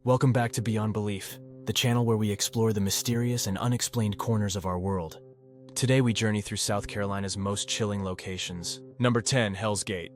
Welcome back to Beyond Belief, the channel where we explore the mysterious and unexplained corners of our world. Today we journey through South Carolina's most chilling locations. Number 10, Hell's Gate.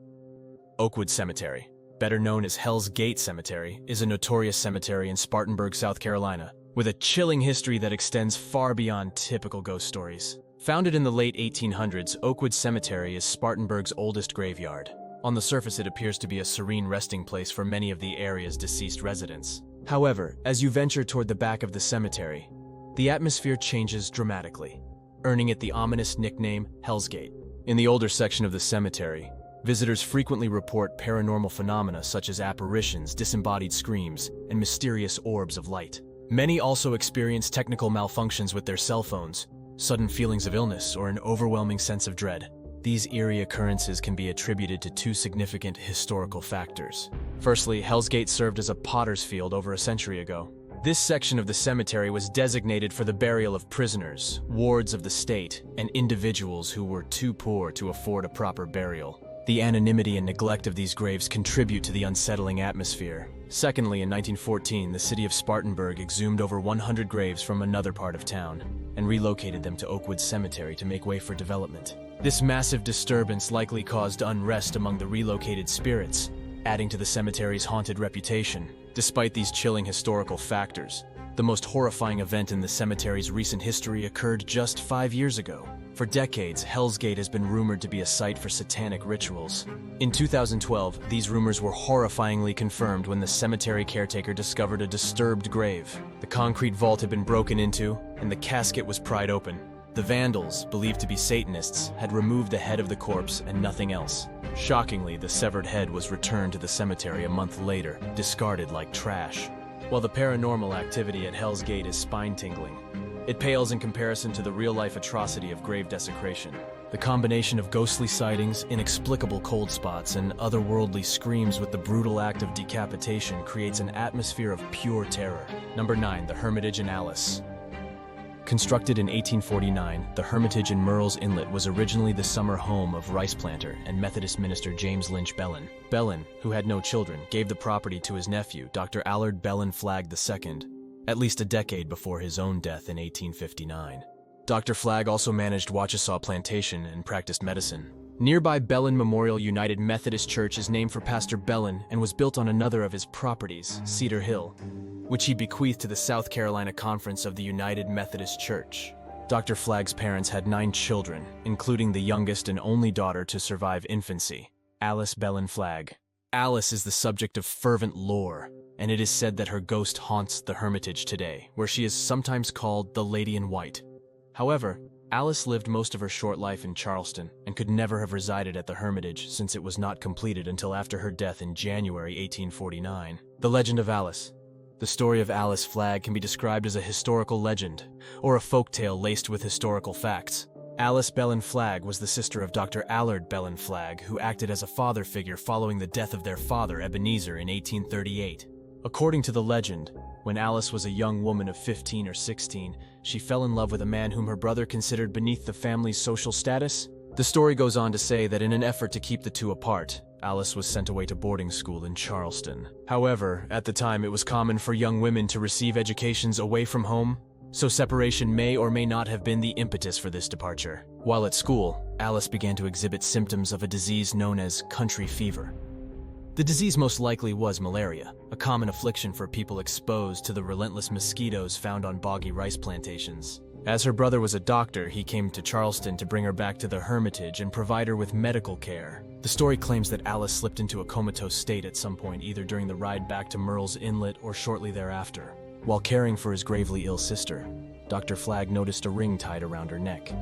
Oakwood Cemetery, better known as Hell's Gate Cemetery, is a notorious cemetery in Spartanburg, South Carolina, with a chilling history that extends far beyond typical ghost stories. Founded in the late 1800s, Oakwood Cemetery is Spartanburg's oldest graveyard. On the surface, it appears to be a serene resting place for many of the area's deceased residents. However, as you venture toward the back of the cemetery, the atmosphere changes dramatically, earning it the ominous nickname Hell's Gate. In the older section of the cemetery, visitors frequently report paranormal phenomena such as apparitions, disembodied screams, and mysterious orbs of light. Many also experience technical malfunctions with their cell phones, sudden feelings of illness, or an overwhelming sense of dread. These eerie occurrences can be attributed to two significant historical factors. Firstly, Hell's Gate served as a potter's field over a century ago. This section of the cemetery was designated for the burial of prisoners, wards of the state, and individuals who were too poor to afford a proper burial. The anonymity and neglect of these graves contribute to the unsettling atmosphere. Secondly, in 1914, the city of Spartanburg exhumed over 100 graves from another part of town and relocated them to Oakwood Cemetery to make way for development. This massive disturbance likely caused unrest among the relocated spirits, adding to the cemetery's haunted reputation. Despite these chilling historical factors, the most horrifying event in the cemetery's recent history occurred just 5 years ago. For decades, Hell's Gate has been rumored to be a site for satanic rituals. In 2012, these rumors were horrifyingly confirmed when the cemetery caretaker discovered a disturbed grave. The concrete vault had been broken into, and the casket was pried open. The vandals, believed to be Satanists, had removed the head of the corpse and nothing else. Shockingly, the severed head was returned to the cemetery a month later, discarded like trash. While the paranormal activity at Hell's Gate is spine-tingling, it pales in comparison to the real-life atrocity of grave desecration. The combination of ghostly sightings, inexplicable cold spots, and otherworldly screams with the brutal act of decapitation creates an atmosphere of pure terror. Number 9, the Hermitage in Alice. Constructed in 1849, the Hermitage in Murrells Inlet was originally the summer home of rice planter and Methodist minister James Lynch Bellin. Bellin, who had no children, gave the property to his nephew, Dr. Allard Bellin Flagg II, at least a decade before his own death in 1859. Dr. Flagg also managed Wachesaw Plantation and practiced medicine. Nearby Bellin Memorial United Methodist Church is named for Pastor Bellin and was built on another of his properties, Cedar Hill, which he bequeathed to the South Carolina Conference of the United Methodist Church. Dr. Flagg's parents had 9 children, including the youngest and only daughter to survive infancy, Alice Bellin Flagg. Alice is the subject of fervent lore, and it is said that her ghost haunts the Hermitage today, where she is sometimes called the Lady in White. However, Alice lived most of her short life in Charleston and could never have resided at the Hermitage since it was not completed until after her death in January 1849. The Legend of Alice. The story of Alice Flagg can be described as a historical legend, or a folktale laced with historical facts. Alice Bellin Flagg was the sister of Dr. Allard Bellin Flagg, who acted as a father figure following the death of their father, Ebenezer, in 1838. According to the legend, when Alice was a young woman of 15 or 16, she fell in love with a man whom her brother considered beneath the family's social status. The story goes on to say that in an effort to keep the two apart, Alice was sent away to boarding school in Charleston. However, at the time it was common for young women to receive educations away from home, so separation may or may not have been the impetus for this departure. While at school, Alice began to exhibit symptoms of a disease known as country fever. The disease most likely was malaria, a common affliction for people exposed to the relentless mosquitoes found on boggy rice plantations. As her brother was a doctor, he came to Charleston to bring her back to the Hermitage and provide her with medical care. The story claims that Alice slipped into a comatose state at some point, either during the ride back to Murrells Inlet or shortly thereafter. While caring for his gravely ill sister, Dr. Flagg noticed a ring tied around her neck,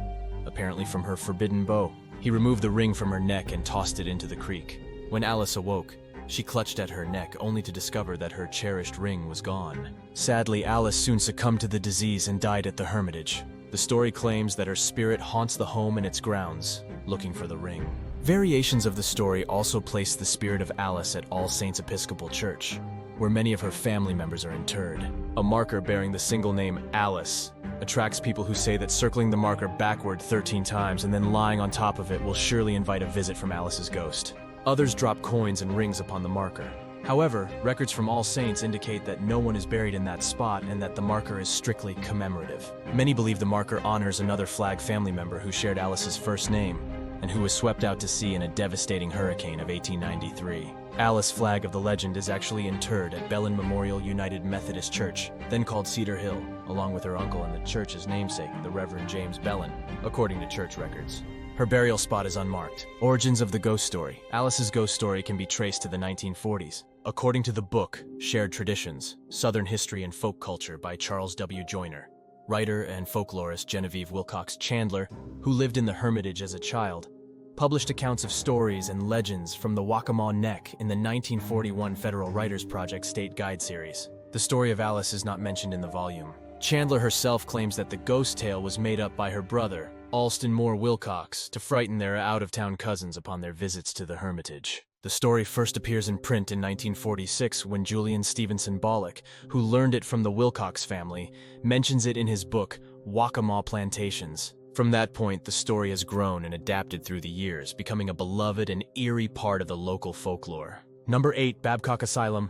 apparently from her forbidden bow. He removed the ring from her neck and tossed it into the creek. When Alice awoke, she clutched at her neck only to discover that her cherished ring was gone. Sadly, Alice soon succumbed to the disease and died at the Hermitage. The story claims that her spirit haunts the home and its grounds, looking for the ring. Variations of the story also place the spirit of Alice at All Saints Episcopal Church, where many of her family members are interred. A marker bearing the single name Alice attracts people who say that circling the marker backward 13 times and then lying on top of it will surely invite a visit from Alice's ghost. Others drop coins and rings upon the marker, However, records from All Saints indicate that no one is buried in that spot and that the marker is strictly commemorative. Many believe the marker honors another Flagg family member who shared Alice's first name and who was swept out to sea in a devastating hurricane of 1893. Alice Flagg of the legend is actually interred at Bellin Memorial United Methodist Church, then called Cedar Hill, along with her uncle and the church's namesake, the Reverend James Bellin, according to church records. Her burial spot is unmarked. Origins of the ghost story. Alice's ghost story can be traced to the 1940s. According to the book, Shared Traditions, Southern History and Folk Culture by Charles W. Joyner, writer and folklorist Genevieve Wilcox Chandler, who lived in the Hermitage as a child, published accounts of stories and legends from the Waccamaw Neck in the 1941 Federal Writers Project State Guide series. The story of Alice is not mentioned in the volume. Chandler herself claims that the ghost tale was made up by her brother, Alston Moore Wilcox, to frighten their out-of-town cousins upon their visits to the Hermitage. The story first appears in print in 1946 when Julian Stevenson Bollock, who learned it from the Wilcox family, mentions it in his book, Waccamaw Plantations. From that point, the story has grown and adapted through the years, becoming a beloved and eerie part of the local folklore. Number 8, Babcock Asylum.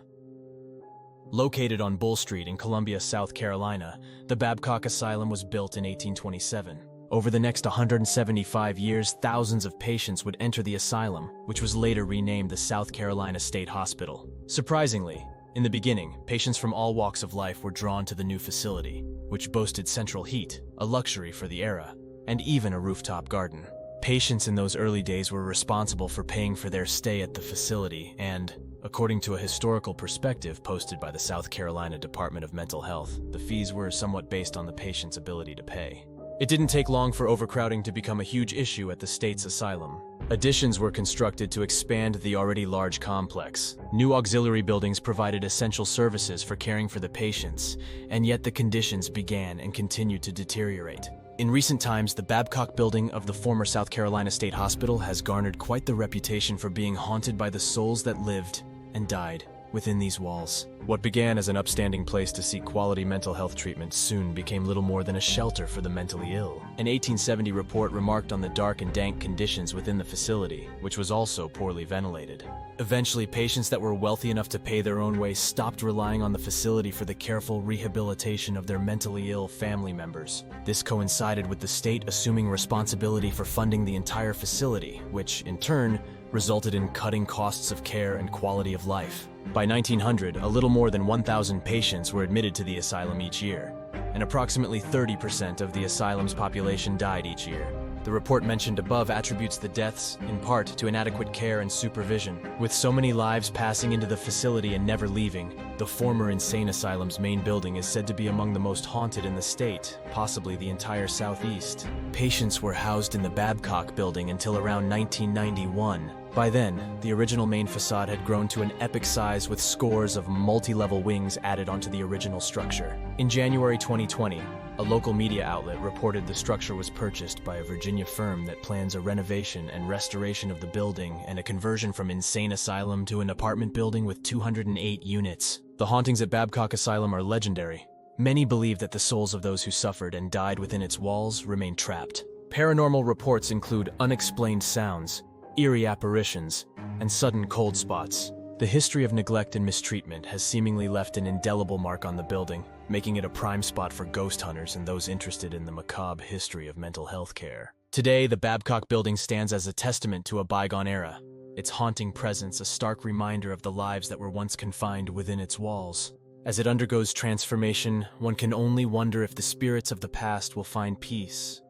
Located on Bull Street in Columbia, South Carolina, the Babcock Asylum was built in 1827. Over the next 175 years, thousands of patients would enter the asylum, which was later renamed the South Carolina State Hospital. Surprisingly, in the beginning, patients from all walks of life were drawn to the new facility, which boasted central heat, a luxury for the era, and even a rooftop garden. Patients in those early days were responsible for paying for their stay at the facility and, according to a historical perspective posted by the South Carolina Department of Mental Health, the fees were somewhat based on the patient's ability to pay. It didn't take long for overcrowding to become a huge issue at the state's asylum. Additions were constructed to expand the already large complex. New auxiliary buildings provided essential services for caring for the patients, and yet the conditions began and continued to deteriorate. In recent times, the Babcock building of the former South Carolina State Hospital has garnered quite the reputation for being haunted by the souls that lived and died within these walls. What began as an upstanding place to seek quality mental health treatment soon became little more than a shelter for the mentally ill. An 1870 report remarked on the dark and dank conditions within the facility, which was also poorly ventilated. Eventually, patients that were wealthy enough to pay their own way stopped relying on the facility for the careful rehabilitation of their mentally ill family members. This coincided with the state assuming responsibility for funding the entire facility, which, in turn, resulted in cutting costs of care and quality of life. By 1900, a little more than 1,000 patients were admitted to the asylum each year, and approximately 30% of the asylum's population died each year. The report mentioned above attributes the deaths, in part, to inadequate care and supervision. With so many lives passing into the facility and never leaving, the former insane asylum's main building is said to be among the most haunted in the state, possibly the entire Southeast. Patients were housed in the Babcock building until around 1991. By then, the original main facade had grown to an epic size with scores of multi-level wings added onto the original structure. In January 2020, a local media outlet reported the structure was purchased by a Virginia firm that plans a renovation and restoration of the building and a conversion from insane asylum to an apartment building with 208 units. The hauntings at Babcock Asylum are legendary. Many believe that the souls of those who suffered and died within its walls remain trapped. Paranormal reports include unexplained sounds, eerie apparitions, and sudden cold spots. The history of neglect and mistreatment has seemingly left an indelible mark on the building, making it a prime spot for ghost hunters and those interested in the macabre history of mental health care. Today, the Babcock building stands as a testament to a bygone era, its haunting presence a stark reminder of the lives that were once confined within its walls. As it undergoes transformation, one can only wonder if the spirits of the past will find peace,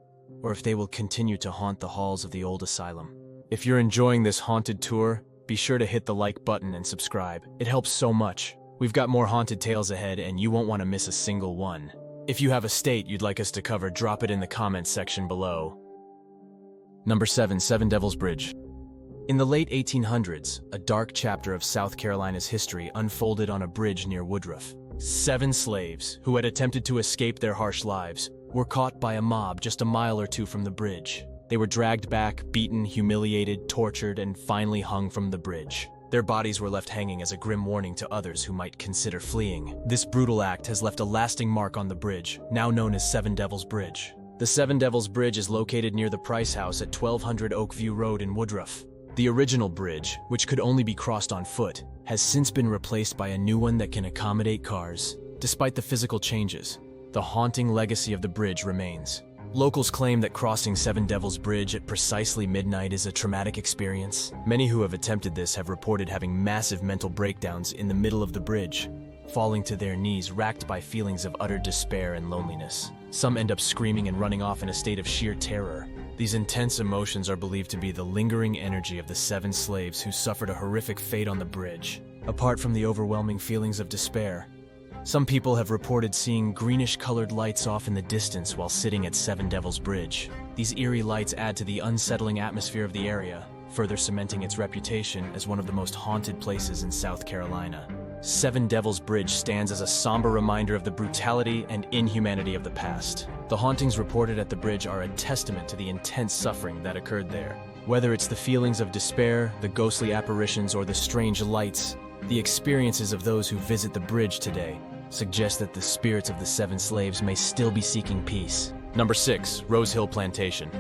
or if they will continue to haunt the halls of the old asylum. If you're enjoying this haunted tour, be sure to hit the like button and subscribe. It helps so much. We've got more haunted tales ahead and you won't want to miss a single one. If you have a state you'd like us to cover, drop it in the comments section below. Number 7, Seven Devils Bridge. In the late 1800s, a dark chapter of South Carolina's history unfolded on a bridge near Woodruff. 7 slaves, who had attempted to escape their harsh lives, were caught by a mob just a mile or two from the bridge. They were dragged back, beaten, humiliated, tortured, and finally hung from the bridge. Their bodies were left hanging as a grim warning to others who might consider fleeing. This brutal act has left a lasting mark on the bridge, now known as Seven Devils Bridge. The Seven Devils Bridge is located near the Price House at 1200 Oakview Road in Woodruff. The original bridge, which could only be crossed on foot, has since been replaced by a new one that can accommodate cars. Despite the physical changes, the haunting legacy of the bridge remains. Locals claim that crossing Seven Devils Bridge at precisely midnight is a traumatic experience. Many who have attempted this have reported having massive mental breakdowns in the middle of the bridge, falling to their knees racked by feelings of utter despair and loneliness. Some end up screaming and running off in a state of sheer terror. These intense emotions are believed to be the lingering energy of the 7 slaves who suffered a horrific fate on the bridge. Apart from the overwhelming feelings of despair, some people have reported seeing greenish-colored lights off in the distance while sitting at Seven Devils Bridge. These eerie lights add to the unsettling atmosphere of the area, further cementing its reputation as one of the most haunted places in South Carolina. Seven Devils Bridge stands as a somber reminder of the brutality and inhumanity of the past. The hauntings reported at the bridge are a testament to the intense suffering that occurred there. Whether it's the feelings of despair, the ghostly apparitions, or the strange lights, the experiences of those who visit the bridge today suggest that the spirits of the 7 slaves may still be seeking peace. Number 6. Rose Hill Plantation.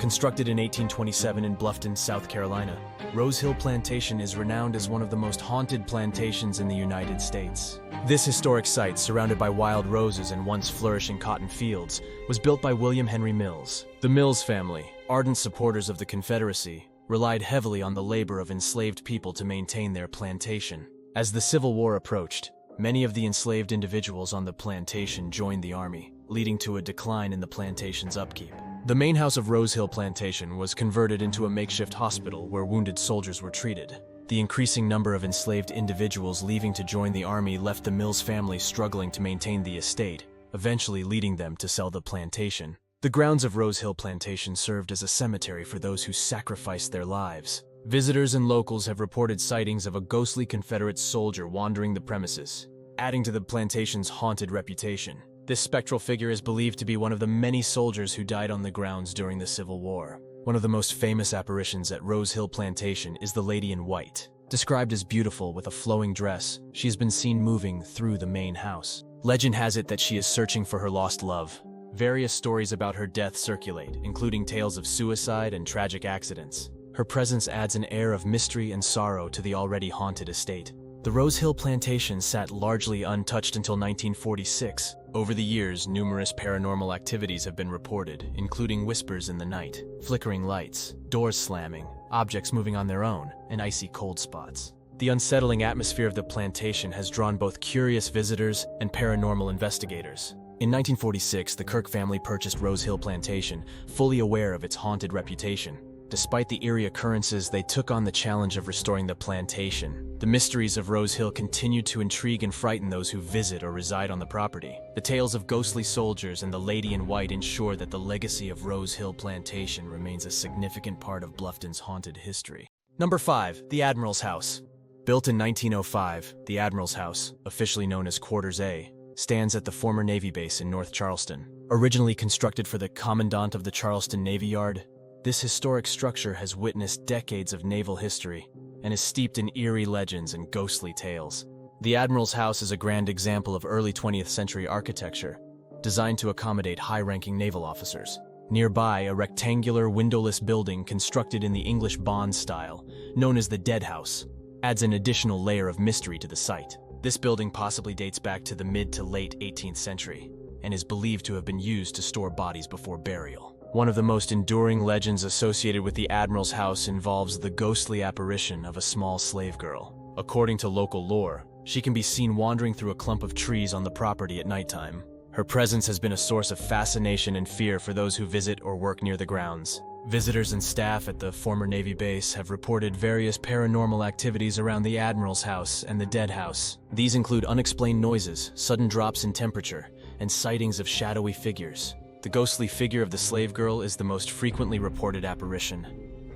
Constructed in 1827 in Bluffton, South Carolina, Rose Hill Plantation is renowned as one of the most haunted plantations in the United States. This historic site, surrounded by wild roses and once flourishing cotton fields, was built by William Henry Mills. The Mills family, ardent supporters of the Confederacy, relied heavily on the labor of enslaved people to maintain their plantation. As the Civil War approached, many of the enslaved individuals on the plantation joined the army, leading to a decline in the plantation's upkeep. The main house of Rose Hill Plantation was converted into a makeshift hospital where wounded soldiers were treated. The increasing number of enslaved individuals leaving to join the army left the Mills family struggling to maintain the estate, eventually leading them to sell the plantation. The grounds of Rose Hill Plantation served as a cemetery for those who sacrificed their lives. Visitors and locals have reported sightings of a ghostly Confederate soldier wandering the premises, adding to the plantation's haunted reputation. This spectral figure is believed to be one of the many soldiers who died on the grounds during the Civil War. One of the most famous apparitions at Rose Hill Plantation is the Lady in White. Described as beautiful with a flowing dress, she has been seen moving through the main house. Legend has it that she is searching for her lost love. Various stories about her death circulate, including tales of suicide and tragic accidents. Her presence adds an air of mystery and sorrow to the already haunted estate. The Rose Hill Plantation sat largely untouched until 1946. Over the years, numerous paranormal activities have been reported, including whispers in the night, flickering lights, doors slamming, objects moving on their own, and icy cold spots. The unsettling atmosphere of the plantation has drawn both curious visitors and paranormal investigators. In 1946, the Kirk family purchased Rose Hill Plantation, fully aware of its haunted reputation. Despite the eerie occurrences, they took on the challenge of restoring the plantation. The mysteries of Rose Hill continue to intrigue and frighten those who visit or reside on the property. The tales of ghostly soldiers and the Lady in White ensure that the legacy of Rose Hill Plantation remains a significant part of Bluffton's haunted history. Number 5. The Admiral's House. Built in 1905, the Admiral's House, officially known as Quarters A, stands at the former Navy base in North Charleston. Originally constructed for the Commandant of the Charleston Navy Yard, this historic structure has witnessed decades of naval history and is steeped in eerie legends and ghostly tales. The Admiral's House is a grand example of early 20th century architecture, designed to accommodate high-ranking naval officers. Nearby, a rectangular, windowless building constructed in the English Bond style, known as the Dead House, adds an additional layer of mystery to the site. This building possibly dates back to the mid to late 18th century and is believed to have been used to store bodies before burial. One of the most enduring legends associated with the Admiral's House involves the ghostly apparition of a small slave girl. According to local lore, she can be seen wandering through a clump of trees on the property at nighttime. Her presence has been a source of fascination and fear for those who visit or work near the grounds. Visitors and staff at the former Navy base have reported various paranormal activities around the Admiral's House and the Dead House. These include unexplained noises, sudden drops in temperature, and sightings of shadowy figures. The ghostly figure of the slave girl is the most frequently reported apparition,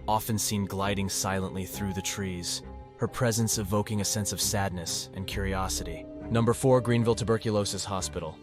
often seen gliding silently through the trees, her presence evoking a sense of sadness and curiosity. Number 4. Greenville Tuberculosis Hospital.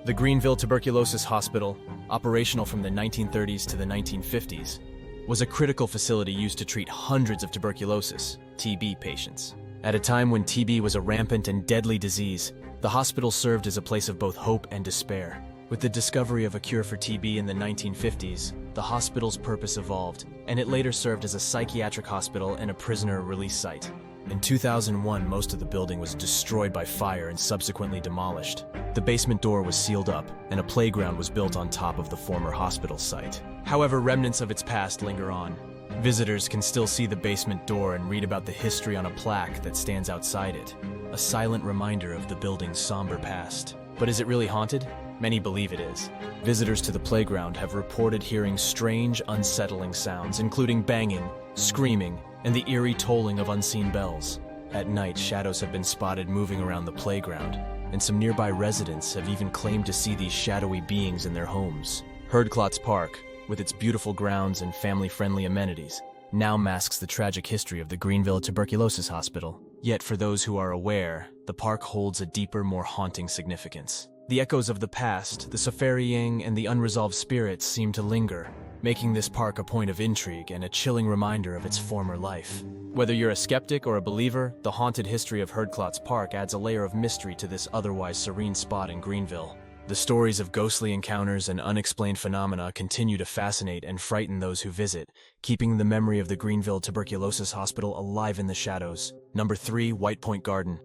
The Greenville Tuberculosis Hospital, operational from the 1930s to the 1950s, was a critical facility used to treat hundreds of tuberculosis, TB patients. At a time when TB was a rampant and deadly disease, the hospital served as a place of both hope and despair. With the discovery of a cure for TB in the 1950s, the hospital's purpose evolved, and it later served as a psychiatric hospital and a prisoner release site. In 2001, most of the building was destroyed by fire and subsequently demolished. The basement door was sealed up, and a playground was built on top of the former hospital site. However, remnants of its past linger on. Visitors can still see the basement door and read about the history on a plaque that stands outside it, a silent reminder of the building's somber past. But is it really haunted? Many believe it is. Visitors to the playground have reported hearing strange, unsettling sounds, including banging, screaming, and the eerie tolling of unseen bells. At night, shadows have been spotted moving around the playground, and some nearby residents have even claimed to see these shadowy beings in their homes. Herdklotz Park, with its beautiful grounds and family-friendly amenities, now masks the tragic history of the Greenville Tuberculosis Hospital. Yet for those who are aware, the park holds a deeper, more haunting significance. The echoes of the past, the suffering, and the unresolved spirits seem to linger, making this park a point of intrigue and a chilling reminder of its former life. Whether you're a skeptic or a believer, the haunted history of Herdklotz Park adds a layer of mystery to this otherwise serene spot in Greenville. The stories of ghostly encounters and unexplained phenomena continue to fascinate and frighten those who visit, keeping the memory of the Greenville Tuberculosis Hospital alive in the shadows. Number 3, White Point Garden.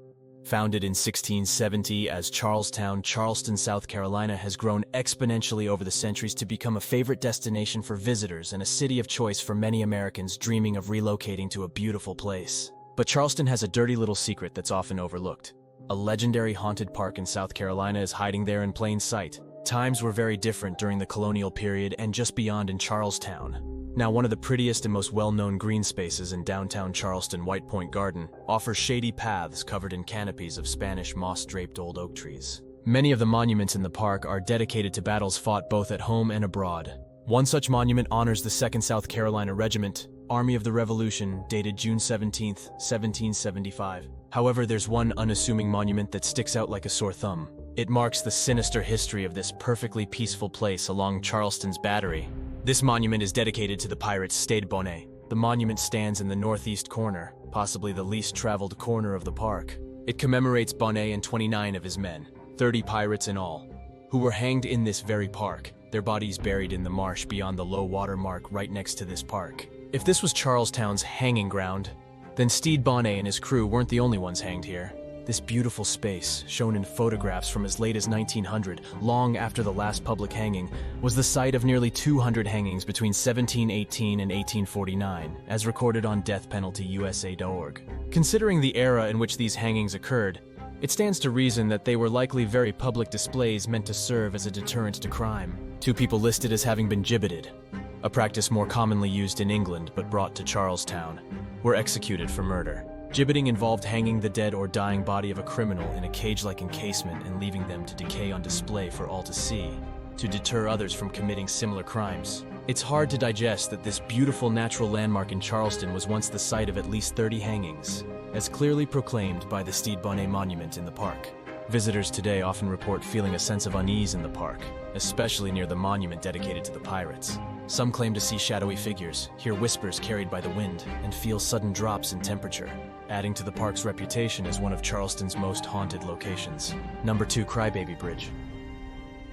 Founded in 1670 as Charlestown, Charleston, South Carolina has grown exponentially over the centuries to become a favorite destination for visitors and a city of choice for many Americans dreaming of relocating to a beautiful place. But Charleston has a dirty little secret that's often overlooked. A legendary haunted park in South Carolina is hiding there in plain sight. Times were very different during the colonial period and just beyond in Charlestown. Now, one of the prettiest and most well-known green spaces in downtown Charleston, White Point Garden, offers shady paths covered in canopies of Spanish moss-draped old oak trees. Many of the monuments in the park are dedicated to battles fought both at home and abroad. One such monument honors the 2nd South Carolina Regiment, Army of the Revolution, dated June 17, 1775. However, there's one unassuming monument that sticks out like a sore thumb. It marks the sinister history of this perfectly peaceful place along Charleston's Battery. This monument is dedicated to the pirates Stede Bonnet. The monument stands in the northeast corner, possibly the least traveled corner of the park. It commemorates Bonnet and 29 of his men, 30 pirates in all, who were hanged in this very park, their bodies buried in the marsh beyond the low water mark right next to this park. If this was Charlestown's hanging ground, then Stede Bonnet and his crew weren't the only ones hanged here. This beautiful space, shown in photographs from as late as 1900, long after the last public hanging, was the site of nearly 200 hangings between 1718 and 1849, as recorded on deathpenaltyusa.org. Considering the era in which these hangings occurred, it stands to reason that they were likely very public displays meant to serve as a deterrent to crime. 2 people listed as having been gibbeted, a practice more commonly used in England but brought to Charlestown, were executed for murder. Gibbeting involved hanging the dead or dying body of a criminal in a cage-like encasement and leaving them to decay on display for all to see, to deter others from committing similar crimes. It's hard to digest that this beautiful natural landmark in Charleston was once the site of at least 30 hangings, as clearly proclaimed by the Stede Bonnet monument in the park. Visitors today often report feeling a sense of unease in the park, especially near the monument dedicated to the pirates. Some claim to see shadowy figures, hear whispers carried by the wind, and feel sudden drops in temperature, adding to the park's reputation as one of Charleston's most haunted locations. Number 2, Crybaby Bridge.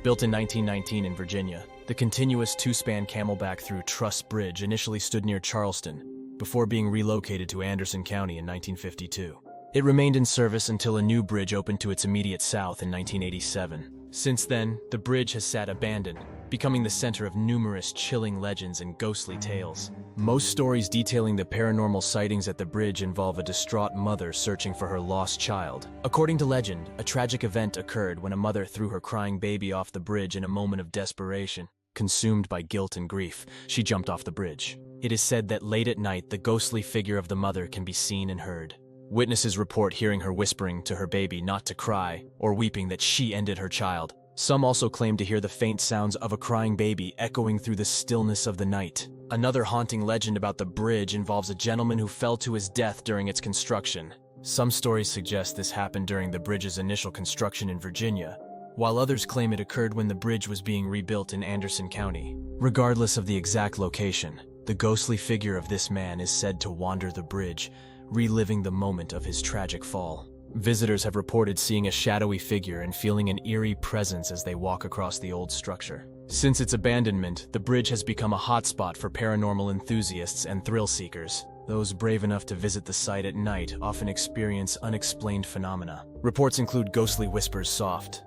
Built in 1919 in Virginia, the continuous 2-span camelback through Truss Bridge initially stood near Charleston, before being relocated to Anderson County in 1952. It remained in service until a new bridge opened to its immediate south in 1987. Since then, the bridge has sat abandoned, becoming the center of numerous chilling legends and ghostly tales. Most stories detailing the paranormal sightings at the bridge involve a distraught mother searching for her lost child. According to legend, a tragic event occurred when a mother threw her crying baby off the bridge in a moment of desperation. Consumed by guilt and grief, she jumped off the bridge. It is said that late at night, the ghostly figure of the mother can be seen and heard. Witnesses report hearing her whispering to her baby not to cry, or weeping that she ended her child. Some also claim to hear the faint sounds of a crying baby echoing through the stillness of the night. Another haunting legend about the bridge involves a gentleman who fell to his death during its construction. Some stories suggest this happened during the bridge's initial construction in Virginia, while others claim it occurred when the bridge was being rebuilt in Anderson County. Regardless of the exact location, the ghostly figure of this man is said to wander the bridge, reliving the moment of his tragic fall. Visitors have reported seeing a shadowy figure and feeling an eerie presence as they walk across the old structure. Since its abandonment, the bridge has become a hotspot for paranormal enthusiasts and thrill seekers. Those brave enough to visit the site at night often experience unexplained phenomena. Reports include ghostly whispers soft,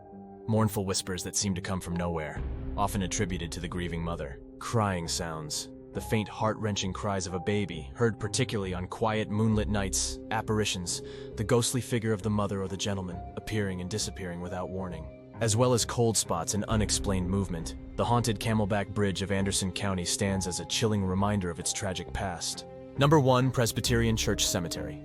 mournful whispers that seem to come from nowhere, often attributed to the grieving mother. Crying sounds, the faint heart-wrenching cries of a baby, heard particularly on quiet moonlit nights. Apparitions, the ghostly figure of the mother or the gentleman, appearing and disappearing without warning. As well as cold spots and unexplained movement, the haunted Camelback Bridge of Anderson County stands as a chilling reminder of its tragic past. Number 1. Presbyterian Church Cemetery.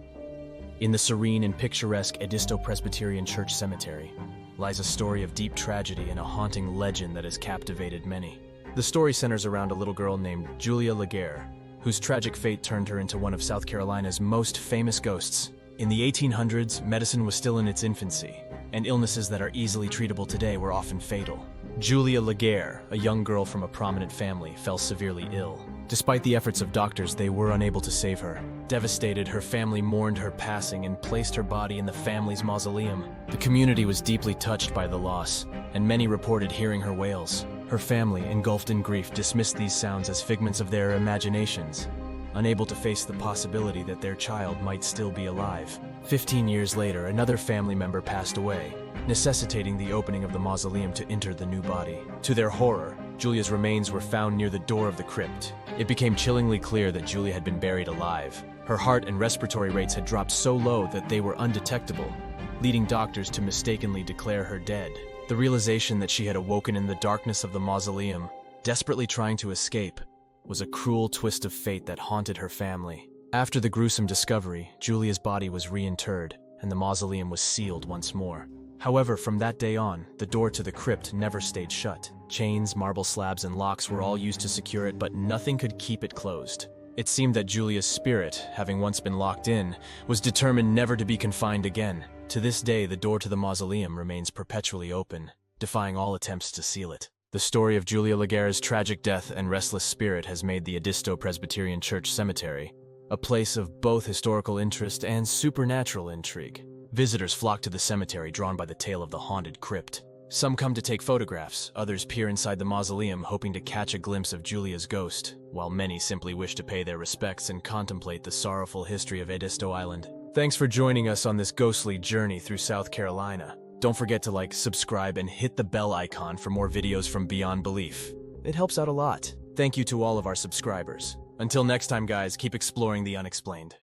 In the serene and picturesque Edisto Presbyterian Church Cemetery lies a story of deep tragedy and a haunting legend that has captivated many. The story centers around a little girl named Julia Laguerre, whose tragic fate turned her into one of South Carolina's most famous ghosts. In the 1800s, medicine was still in its infancy, and illnesses that are easily treatable today were often fatal. Julia Laguerre, a young girl from a prominent family, fell severely ill. Despite the efforts of doctors, they were unable to save her. Devastated, her family mourned her passing and placed her body in the family's mausoleum. The community was deeply touched by the loss, and many reported hearing her wails. Her family, engulfed in grief, dismissed these sounds as figments of their imaginations, unable to face the possibility that their child might still be alive. 15 years later, another family member passed away, necessitating the opening of the mausoleum to enter the new body. To their horror, Julia's remains were found near the door of the crypt. It became chillingly clear that Julia had been buried alive. Her heart and respiratory rates had dropped so low that they were undetectable, leading doctors to mistakenly declare her dead. The realization that she had awoken in the darkness of the mausoleum, desperately trying to escape, was a cruel twist of fate that haunted her family. After the gruesome discovery, Julia's body was reinterred, and the mausoleum was sealed once more. However, from that day on, the door to the crypt never stayed shut. Chains, marble slabs, and locks were all used to secure it, but nothing could keep it closed. It seemed that Julia's spirit, having once been locked in, was determined never to be confined again. To this day, the door to the mausoleum remains perpetually open, defying all attempts to seal it. The story of Julia Laguerre's tragic death and restless spirit has made the Edisto Presbyterian Church Cemetery a place of both historical interest and supernatural intrigue. Visitors flock to the cemetery, drawn by the tale of the haunted crypt. Some come to take photographs, others peer inside the mausoleum hoping to catch a glimpse of Julia's ghost, while many simply wish to pay their respects and contemplate the sorrowful history of Edisto Island. Thanks for joining us on this ghostly journey through South Carolina. Don't forget to like, subscribe, and hit the bell icon for more videos from Beyond Belief. It helps out a lot. Thank you to all of our subscribers. Until next time, guys, keep exploring the unexplained.